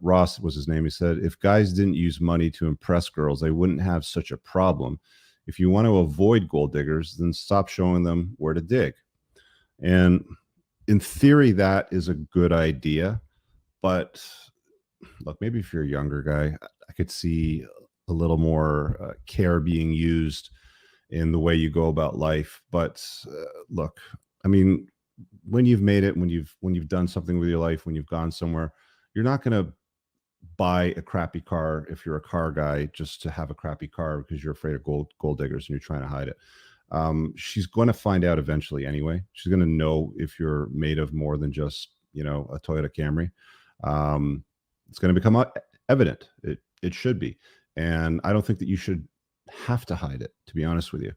Ross was his name. He said, if guys didn't use money to impress girls, they wouldn't have such a problem. If you want to avoid gold diggers, then stop showing them where to dig. And in theory, that is a good idea. But look, maybe if you're a younger guy, I could see a little more care being used in the way you go about life. But look, I mean, when you've made it, when you've done something with your life, when you've gone somewhere, you're not going to buy a crappy car if you're a car guy just to have a crappy car because you're afraid of gold diggers and you're trying to hide it. She's going to find out eventually anyway. She's going to know if you're made of more than just a Toyota Camry. It's going to become evident. It should be, and I don't think that you should have to hide it, to be honest with you.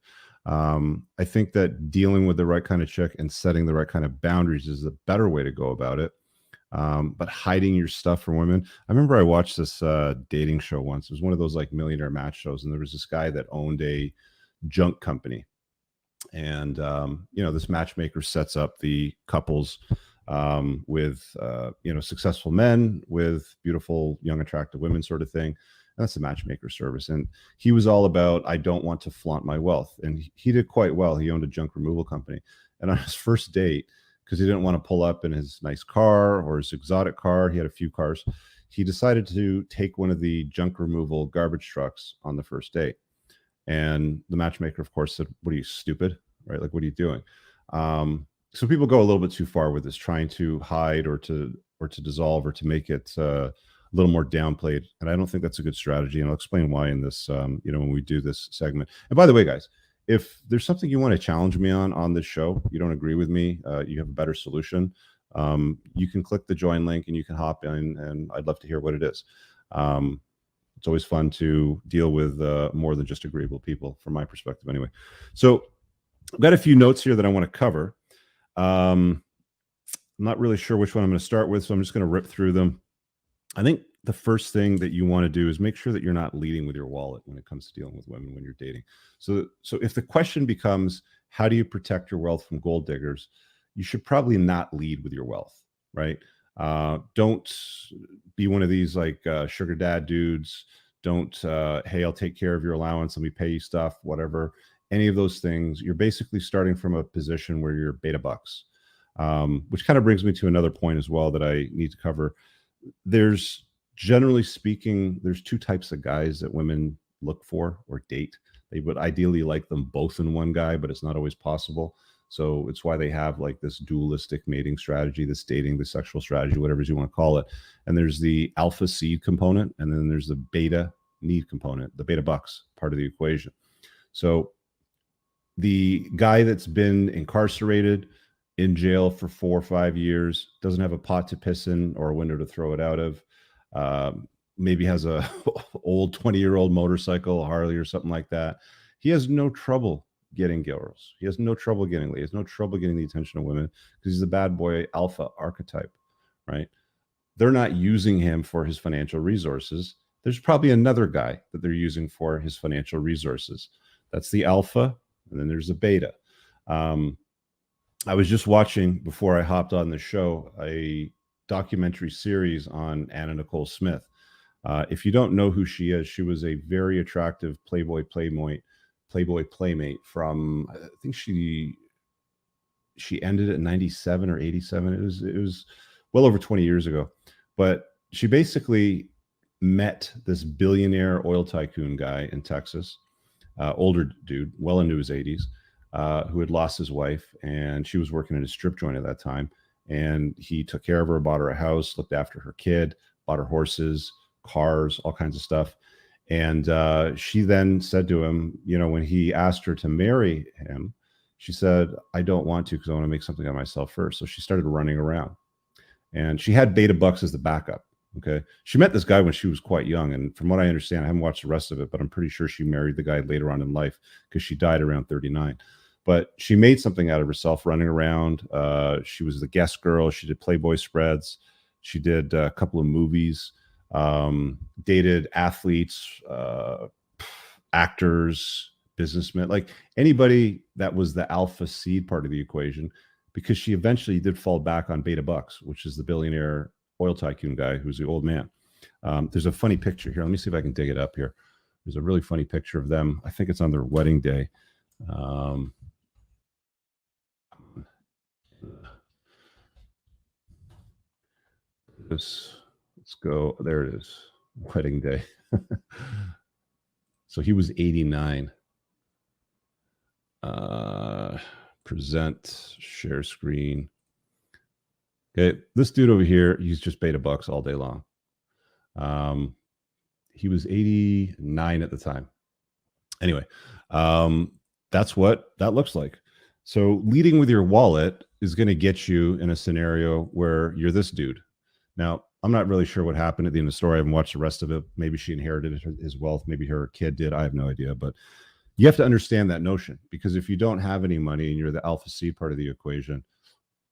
I think that dealing with the right kind of chick and setting the right kind of boundaries is the better way to go about it. But hiding your stuff from women. I remember I watched this dating show once. It was one of those like millionaire match shows, and there was this guy that owned a junk company, and this matchmaker sets up the couples with successful men with beautiful young attractive women, sort of thing. And that's the matchmaker service. And he was all about, I don't want to flaunt my wealth, and he did quite well. He owned a junk removal company, and on his first date, because he didn't want to pull up in his nice car or his exotic car, he had a few cars, he decided to take one of the junk removal garbage trucks on the first date. And the matchmaker, of course, said, what are you, stupid? Right? Like, what are you doing? So people go a little bit too far with this, trying to hide or to dissolve or to make it a little more downplayed. And I don't think that's a good strategy. And I'll explain why in this, when we do this segment. And by the way, guys, if there's something you want to challenge me on this show, you don't agree with me, you have a better solution, you can click the join link and you can hop in, and I'd love to hear what it is. It's always fun to deal with more than just agreeable people, from my perspective anyway. So I've got a few notes here that I want to cover. I'm not really sure which one I'm going to start with, so I'm just going to rip through them. I think the first thing that you want to do is make sure that you're not leading with your wallet when it comes to dealing with women when you're dating. So if the question becomes, how do you protect your wealth from gold diggers? You should probably not lead with your wealth, right? Don't be one of these like sugar dad dudes. Don't, hey, I'll take care of your allowance, let me pay you stuff, whatever. Any of those things. You're basically starting from a position where you're beta bucks, which kind of brings me to another point as well that I need to cover. There's, generally speaking, there's two types of guys that women look for or date. They would ideally like them both in one guy, but it's not always possible. So it's why they have like this dualistic mating strategy, this dating, the sexual strategy, whatever you want to call it. And there's the alpha seed component, and then there's the beta need component, the beta bucks part of the equation. So the guy that's been incarcerated, in jail for 4 or 5 years, doesn't have a pot to piss in or a window to throw it out of, maybe has a old 20-year-old motorcycle, a Harley or something like that, he has no trouble getting girls. He has no trouble getting laid. He has no trouble getting the attention of women because he's the bad boy alpha archetype, right? They're not using him for his financial resources. There's probably another guy that they're using for his financial resources. That's the alpha, and then there's the beta. I was just watching, before I hopped on the show, a documentary series on Anna Nicole Smith. If you don't know who she is, she was a very attractive Playboy Playmate from, I think she ended at 97 or 87. It was well over 20 years ago. But she basically met this billionaire oil tycoon guy in Texas, older dude, well into his 80s. Who had lost his wife, and she was working at a strip joint at that time. And he took care of her, bought her a house, looked after her kid, bought her horses, cars, all kinds of stuff. And she then said to him, when he asked her to marry him, she said, I don't want to because I want to make something of myself first. So she started running around, and she had beta bucks as the backup. Okay. She met this guy when she was quite young. And from what I understand, I haven't watched the rest of it, but I'm pretty sure she married the guy later on in life because she died around 39. But she made something out of herself running around. She was the guest girl. She did Playboy spreads. She did a couple of movies, dated athletes, actors, businessmen, like anybody that was the alpha seed part of the equation, because she eventually did fall back on beta bucks, which is the billionaire oil tycoon guy who's the old man. There's a funny picture here. Let me see if I can dig it up here. There's a really funny picture of them. I think it's on their wedding day. Let's go. There it is. Wedding day. So he was 89. Present, share screen. Okay, this dude over here, he's just beta bucks all day long. He was 89 at the time. Anyway, that's what that looks like. So leading with your wallet is going to get you in a scenario where you're this dude. Now, I'm not really sure what happened at the end of the story. I haven't watched the rest of it. Maybe she inherited his wealth. Maybe her kid did. I have no idea. But you have to understand that notion, because if you don't have any money and you're the alpha seed part of the equation,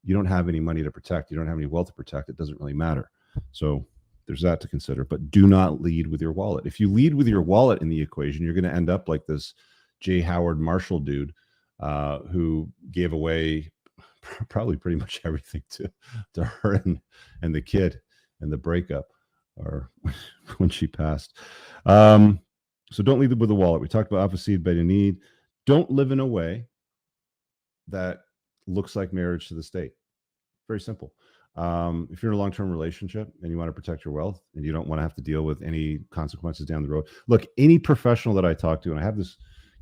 you don't have any money to protect. You don't have any wealth to protect. It doesn't really matter. So there's that to consider. But do not lead with your wallet. If you lead with your wallet in the equation, you're going to end up like this J. Howard Marshall dude who gave away probably pretty much everything to her and the kid and the breakup, or when she passed. So don't lead with the wallet. We talked about alpha seed, beta need. Don't live in a way that looks like marriage to the state. Very simple. If you're in a long-term relationship and you want to protect your wealth and you don't want to have to deal with any consequences down the road, look, any professional that I talk to, and I have this,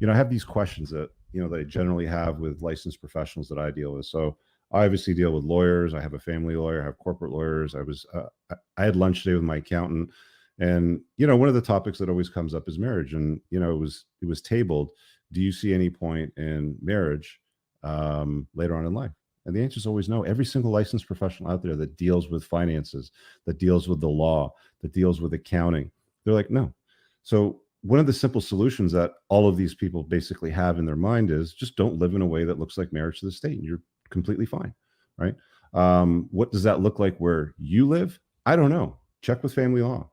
I have these questions that, that I generally have with licensed professionals that I deal with. So I obviously deal with lawyers. I have a family lawyer. I have corporate lawyers. I had lunch today with my accountant, and one of the topics that always comes up is marriage. And it was tabled, do you see any point in marriage later on in life? And the answer is always no. Every single licensed professional out there that deals with finances, that deals with the law, that deals with accounting, they're like, no. So one of the simple solutions that all of these people basically have in their mind is just don't live in a way that looks like marriage to the state, and you're completely fine, right? What does that look like where you live? I don't know. Check with family law.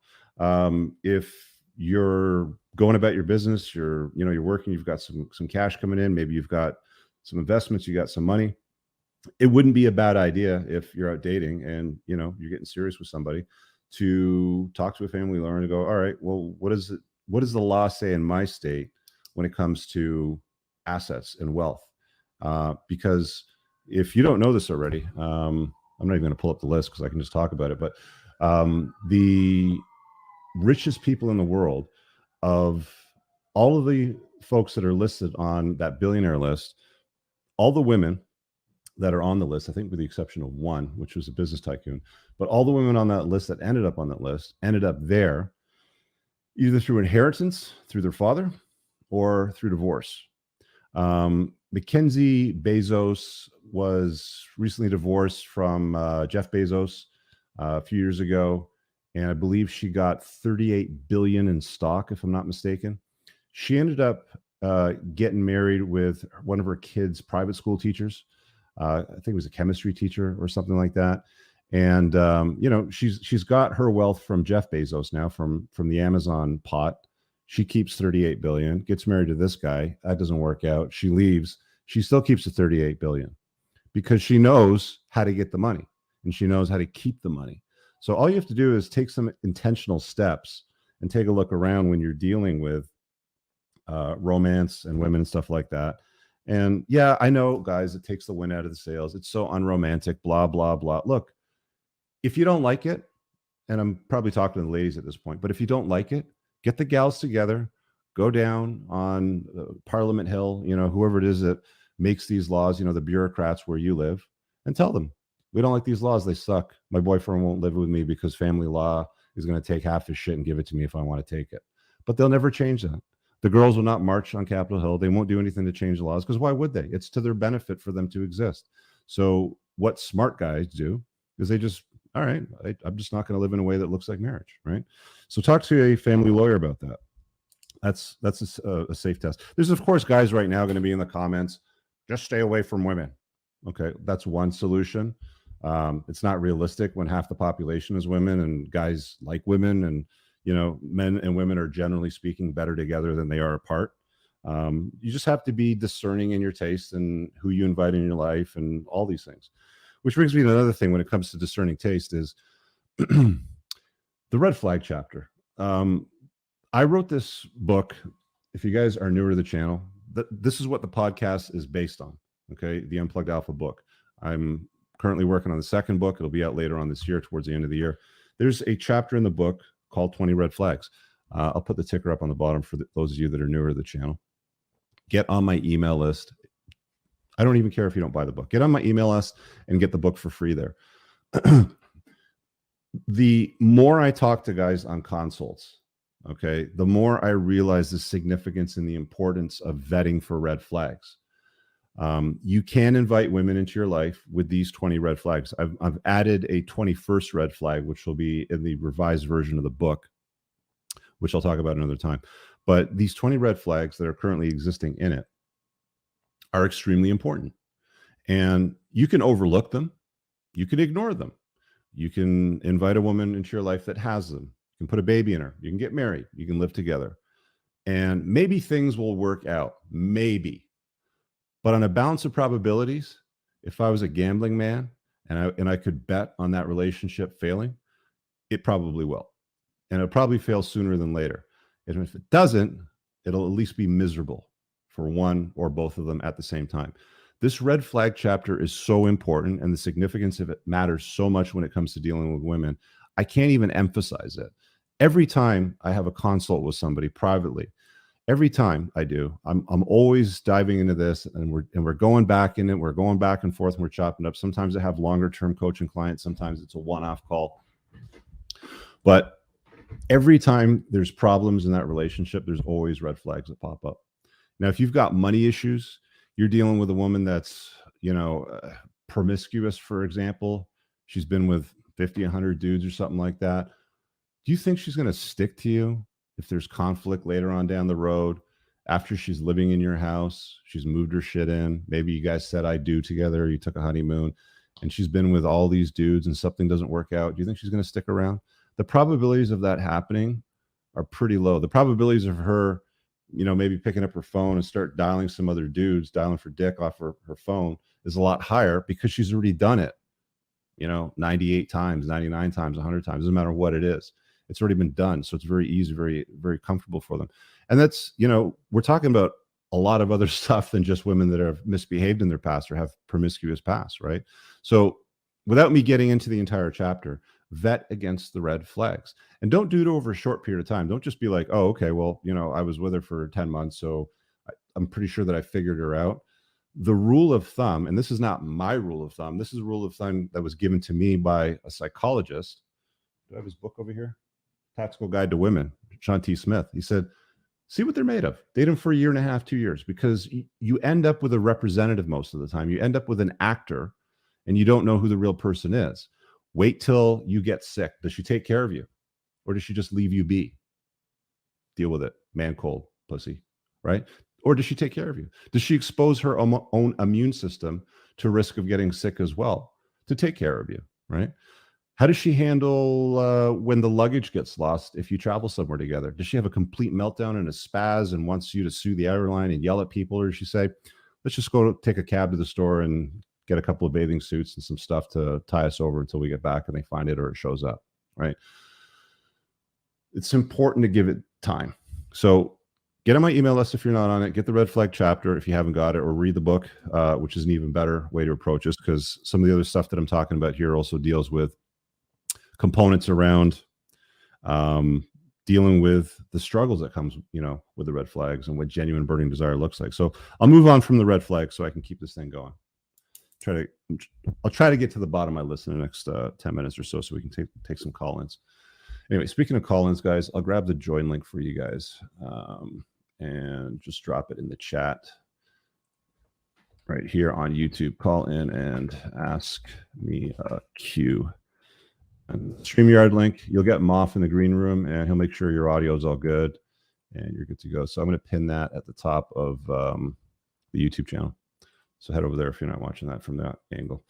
If you're going about your business, you're working, you've got some cash coming in, maybe you've got some investments, you got some money. It wouldn't be a bad idea if you're out dating and you're getting serious with somebody to talk to a family lawyer and go, all right, well, what does the law say in my state when it comes to assets and wealth? Because if you don't know this already, I'm not even going to pull up the list because I can just talk about it. But the richest people in the world, of all of the folks that are listed on that billionaire list, all the women that are on the list, I think with the exception of one, which was a business tycoon, but all the women on that list that ended up on that list ended up there either through inheritance, through their father, or through divorce. Mackenzie Bezos was recently divorced from Jeff Bezos a few years ago, and I believe she got $38 billion in stock, if I'm not mistaken. She ended up getting married with one of her kids' private school teachers. I think it was a chemistry teacher or something like that. And she's got her wealth from Jeff Bezos now, from the Amazon pot. She keeps 38 billion, gets married to this guy. That doesn't work out. She leaves. She still keeps the 38 billion because she knows how to get the money and she knows how to keep the money. So all you have to do is take some intentional steps and take a look around when you're dealing with romance and women and stuff like that. And yeah, I know, guys, it takes the wind out of the sails. It's so unromantic, blah, blah, blah. Look, if you don't like it, and I'm probably talking to the ladies at this point, but if you don't like it, get the gals together, go down on Parliament Hill, whoever it is that makes these laws, the bureaucrats where you live, and tell them, we don't like these laws. They suck. My boyfriend won't live with me because family law is going to take half his shit and give it to me if I want to take it. But they'll never change that. The girls will not march on Capitol Hill. They won't do anything to change the laws because why would they? It's to their benefit for them to exist. So what smart guys do is they just, all right, I'm just not going to live in a way that looks like marriage, right? So talk to a family lawyer about that. That's a safe test. There's, of course, guys right now going to be in the comments, just stay away from women. Okay, that's one solution. It's not realistic when half the population is women and guys like women, and men and women are generally speaking better together than they are apart. You just have to be discerning in your taste and who you invite in your life and all these things. Which brings me to another thing when it comes to discerning taste is The red flag chapter. I wrote this book. If you guys are newer to the channel, this is what the podcast is based on. Okay, the Unplugged Alpha book. I'm currently working on the second book. It'll be out later on this year, towards the end of the year. There's a chapter in the book called 20 Red Flags. I'll put the ticker up on the bottom for those of you that are newer to the channel. Get on my email list. I don't even care if you don't buy the book. Get on my email list and get the book for free there. The more I talk to guys on consults, okay, the more I realize the significance and the importance of vetting for red flags. You can invite women into your life with these 20 red flags. I've added a 21st red flag, which will be in the revised version of the book, which I'll talk about another time. But these 20 red flags that are currently existing in it are extremely important. And you can overlook them. You can ignore them. You can invite a woman into your life that has them. You can put a baby in her. You can get married. You can live together. And maybe things will work out. Maybe. But on a balance of probabilities, if I was a gambling man and I could bet on that relationship failing, it probably will. And it'll probably fail sooner than later. And if it doesn't, it'll at least be miserable for one or both of them at the same time. This red flag chapter is so important, and the significance of it matters so much when it comes to dealing with women. I can't even emphasize it. Every time I have a consult with somebody privately, every time I do, I'm always diving into this, and we're going back in it. We're going back and forth, and we're chopping up. Sometimes I have longer term coaching clients. Sometimes it's a one-off call. But every time there's problems in that relationship, there's always red flags that pop up. Now, if you've got money issues, you're dealing with a woman that's, promiscuous, for example. She's been with 50, 100 dudes or something like that. Do you think she's going to stick to you if there's conflict later on down the road, after she's living in your house, she's moved her shit in, maybe you guys said I do together, you took a honeymoon, and she's been with all these dudes and something doesn't work out? Do you think she's going to stick around? The probabilities of that happening are pretty low. The probabilities of her, maybe picking up her phone and start dialing some other dudes, dialing for dick off her phone, is a lot higher because she's already done it, 98 times, 99 times, 100 times, doesn't matter what it is. It's already been done. So it's very easy, very, very comfortable for them. And that's, we're talking about a lot of other stuff than just women that have misbehaved in their past or have promiscuous past, right? So without me getting into the entire chapter, vet against the red flags, and don't do it over a short period of time. Don't just be like, oh, okay, well, I was with her for 10 months, so I'm pretty sure that I figured her out. The rule of thumb, and this is not my rule of thumb, this is a rule of thumb that was given to me by a psychologist. Do I have his book over here? Tactical Guide to Women, Sean T. Smith. He said, see what they're made of. Date them for a year and a half, 2 years, because you end up with a representative most of the time. You end up with an actor, and you don't know who the real person is. Wait till you get sick. Does she take care of you? Or does she just leave you be? Deal with it. Man cold, pussy, right? Or does she take care of you? Does she expose her own immune system to risk of getting sick as well to take care of you, right? How does she handle when the luggage gets lost if you travel somewhere together? Does she have a complete meltdown and a spaz and wants you to sue the airline and yell at people? Or does she say, let's just go take a cab to the store and get a couple of bathing suits and some stuff to tie us over until we get back and they find it or it shows up, right? It's important to give it time. So get on my email list if you're not on it. Get the red flag chapter if you haven't got it, or read the book, which is an even better way to approach this, because some of the other stuff that I'm talking about here also deals with components around dealing with the struggles that comes, with the red flags and what genuine burning desire looks like. So I'll move on from the red flags so I can keep this thing going. I'll try to get to the bottom of my list in the next 10 minutes or so we can take some call-ins. Anyway, speaking of call-ins, guys, I'll grab the join link for you guys and just drop it in the chat right here on YouTube. Call in and ask me a Q. And StreamYard link, you'll get Moff in the green room, and he'll make sure your audio is all good and you're good to go. So I'm going to pin that at the top of the YouTube channel. So head over there if you're not watching that from that angle.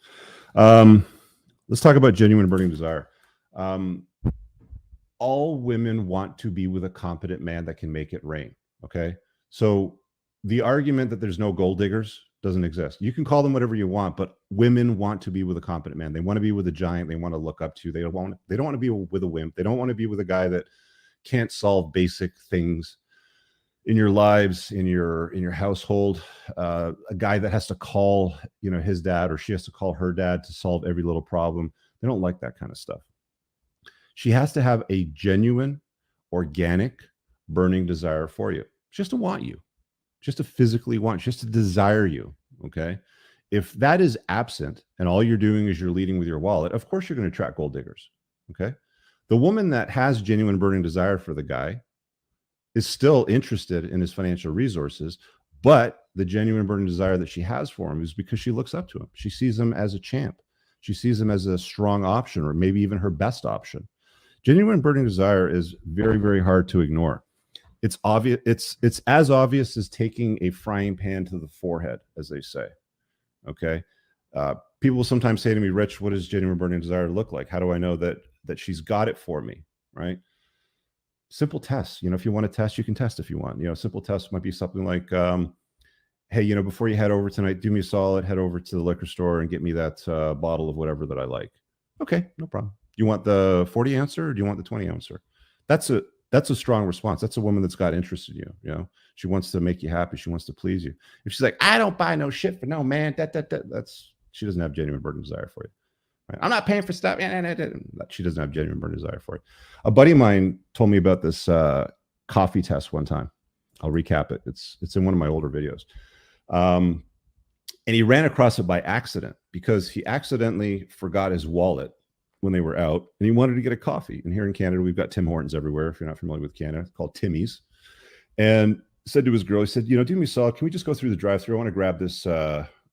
Let's talk about genuine burning desire. All women want to be with a competent man that can make it rain. Okay. So the argument that there's no gold diggers Doesn't exist. You can call them whatever you want, but women want to be with a competent man. They want to be with a giant they want to look up to. They don't want to be with a wimp. They don't want to be with a guy that can't solve basic things in your lives, in your household. A guy that has to call, his dad, or she has to call her dad to solve every little problem. They don't like that kind of stuff. She has to have a genuine, organic, burning desire for you, just to want you, just to physically want, just to desire you. Okay. If that is absent and all you're doing is you're leading with your wallet, of course you're going to attract gold diggers. Okay. The woman that has genuine burning desire for the guy is still interested in his financial resources, but the genuine burning desire that she has for him is because she looks up to him. She sees him as a champ. She sees him as a strong option, or maybe even her best option. Genuine burning desire is very, very hard to ignore. It's obvious. It's as obvious as taking a frying pan to the forehead, as they say. Okay. People will sometimes say to me, Rich, what does genuine burning desire look like? How do I know that she's got it for me? Right. Simple tests. If you want to test, you can test if you want. Simple tests might be something like, hey, before you head over tonight, do me a solid, head over to the liquor store and get me that bottle of whatever that I like. Okay, no problem. Do you want the 40 ouncer or do you want the 20 ouncer? That's a strong response. That's a woman that's got interest in you. She wants to make you happy. She wants to please you. If she's like, I don't buy no shit for no man, she doesn't have genuine burning desire for you. Right? I'm not paying for stuff. She doesn't have genuine burning desire for it. A buddy of mine told me about this coffee test one time. I'll recap it. It's in one of my older videos. And he ran across it by accident because he accidentally forgot his wallet when they were out and he wanted to get a coffee. And here in Canada, we've got Tim Hortons everywhere. If you're not familiar with Canada, it's called Timmy's. And said to his girl, he said, do me a solid. Can we just go through the drive-thru? I want to grab this,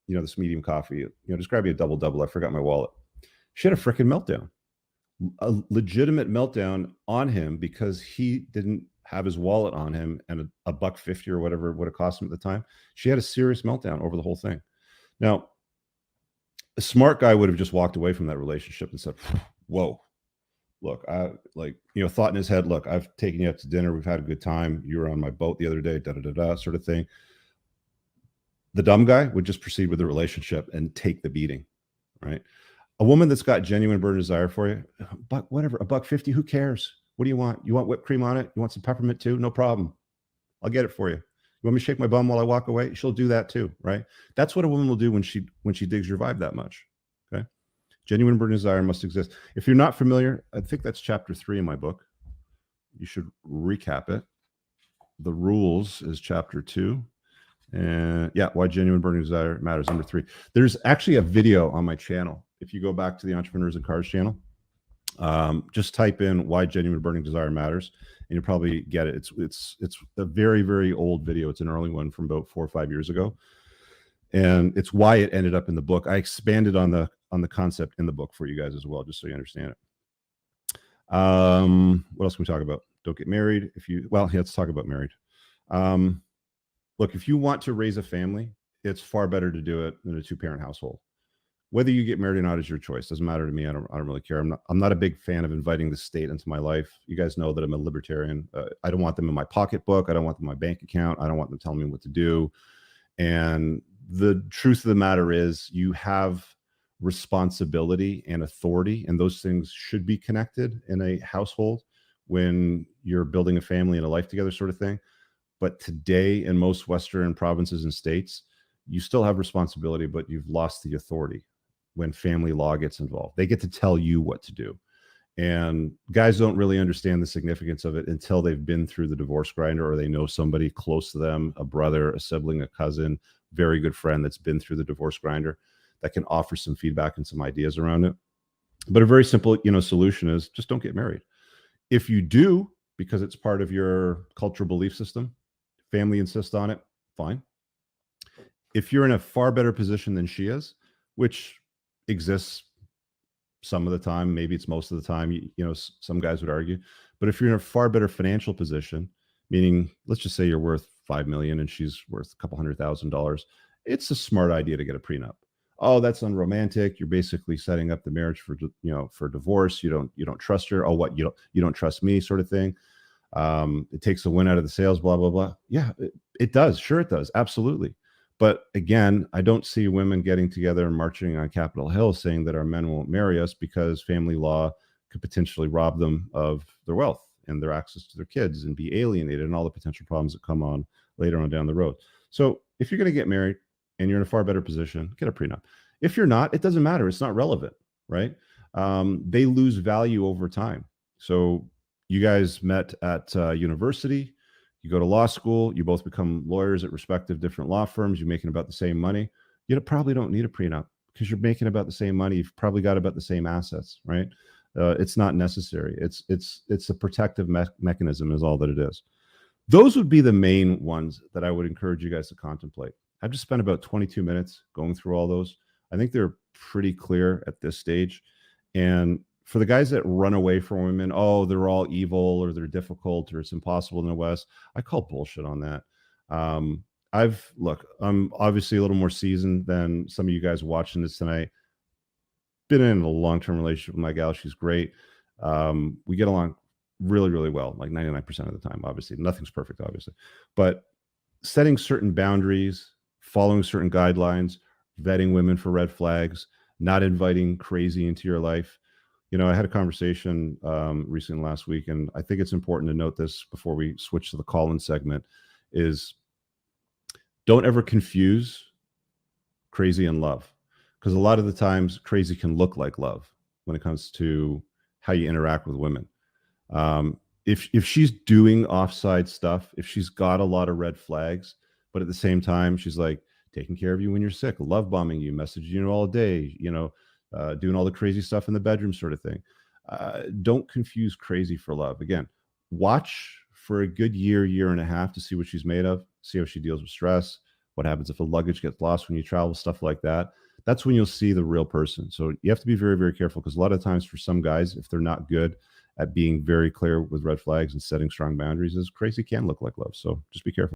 this medium coffee. Just grab me a double. I forgot my wallet. She had a freaking meltdown, a legitimate meltdown on him because he didn't have his wallet on him and $1.50 or whatever it would have cost him at the time. She had a serious meltdown over the whole thing. Now, a smart guy would have just walked away from that relationship and said, whoa, look, thought in his head, look, I've taken you out to dinner. We've had a good time. You were on my boat the other day, sort of thing. The dumb guy would just proceed with the relationship and take the beating, right? A woman that's got genuine burning desire for you, but whatever, $1.50, who cares? What do you want? You want whipped cream on it? You want some peppermint too? No problem. I'll get it for you. You want me to shake my bum while I walk away? She'll do that too, right? That's what a woman will do when she digs your vibe that much. Okay. Genuine burning desire must exist. If you're not familiar, I think that's chapter 3 in my book. You should recap it. The rules is chapter 2. And yeah, why genuine burning desire matters, number 3. There's actually a video on my channel. If you go back to the Entrepreneurs and Cars channel, just type in why genuine burning desire matters and you'll probably get it. It's a very, very old video. It's an early one from about 4 or 5 years ago. And it's why it ended up in the book. I expanded on the concept in the book for you guys as well, just so you understand it. What else can we talk about? Don't get married. Let's talk about married. Look, if you want to raise a family, it's far better to do it in a 2-parent household. Whether you get married or not is your choice. Doesn't matter to me. I don't really care. I'm not a big fan of inviting the state into my life. You guys know that I'm a libertarian. I don't want them in my pocketbook. I don't want them in my bank account. I don't want them telling me what to do. And the truth of the matter is you have responsibility and authority, and those things should be connected in a household when you're building a family and a life together sort of thing. But today in most Western provinces and states, you still have responsibility, but you've lost the authority. When family law gets involved, they get to tell you what to do. And guys don't really understand the significance of it until they've been through the divorce grinder, or they know somebody close to them, a brother, a sibling, a cousin, very good friend that's been through the divorce grinder that can offer some feedback and some ideas around it. But a very simple, solution is just don't get married. If you do, because it's part of your cultural belief system, family insists on it, fine. If you're in a far better position than she is, which exists some of the time, maybe it's most of the time, some guys would argue, but if you're in a far better financial position, meaning let's just say you're worth $5 million and she's worth a couple $100,000, it's a smart idea to get a prenup. Oh, that's unromantic. You're basically setting up the marriage for divorce. You don't trust her. Oh, what, you don't trust me, sort of thing. It takes the wind out of the sails, blah, blah, blah. Yeah, it does. Sure, it does. Absolutely. But again, I don't see women getting together and marching on Capitol Hill saying that our men won't marry us because family law could potentially rob them of their wealth and their access to their kids and be alienated and all the potential problems that come on later on down the road. So if you're going to get married and you're in a far better position, get a prenup. If you're not, it doesn't matter. It's not relevant, right? They lose value over time. So you guys met at university, you go to law school, you both become lawyers at respective different law firms, you're making about the same money. You probably don't need a prenup because you're making about the same money. You've probably got about the same assets, right? It's not necessary. It's a protective mechanism is all that it is. Those would be the main ones that I would encourage you guys to contemplate. I've just spent about 22 minutes going through all those. I think they're pretty clear at this stage. And for the guys that run away from women, oh, they're all evil or they're difficult or it's impossible in the West, I call bullshit on that. I'm obviously a little more seasoned than some of you guys watching this tonight. Been in a long-term relationship with my gal. She's great. We get along really, really well, like 99% of the time. Obviously, nothing's perfect, obviously. But setting certain boundaries, following certain guidelines, vetting women for red flags, not inviting crazy into your life. I had a conversation recently last week, and I think it's important to note this before we switch to the call-in segment, is don't ever confuse crazy and love. Because a lot of the times crazy can look like love when it comes to how you interact with women. If she's doing offside stuff, if she's got a lot of red flags, but at the same time, she's like taking care of you when you're sick, love bombing you, messaging you all day, doing all the crazy stuff in the bedroom sort of thing. Don't confuse crazy for love. Again, watch for a good year and a half to see what she's made of, see how she deals with stress, what happens if the luggage gets lost when you travel, stuff like that. That's when you'll see the real person. So you have to be very, very careful because a lot of times for some guys, if they're not good at being very clear with red flags and setting strong boundaries, as crazy can look like love. So just be careful.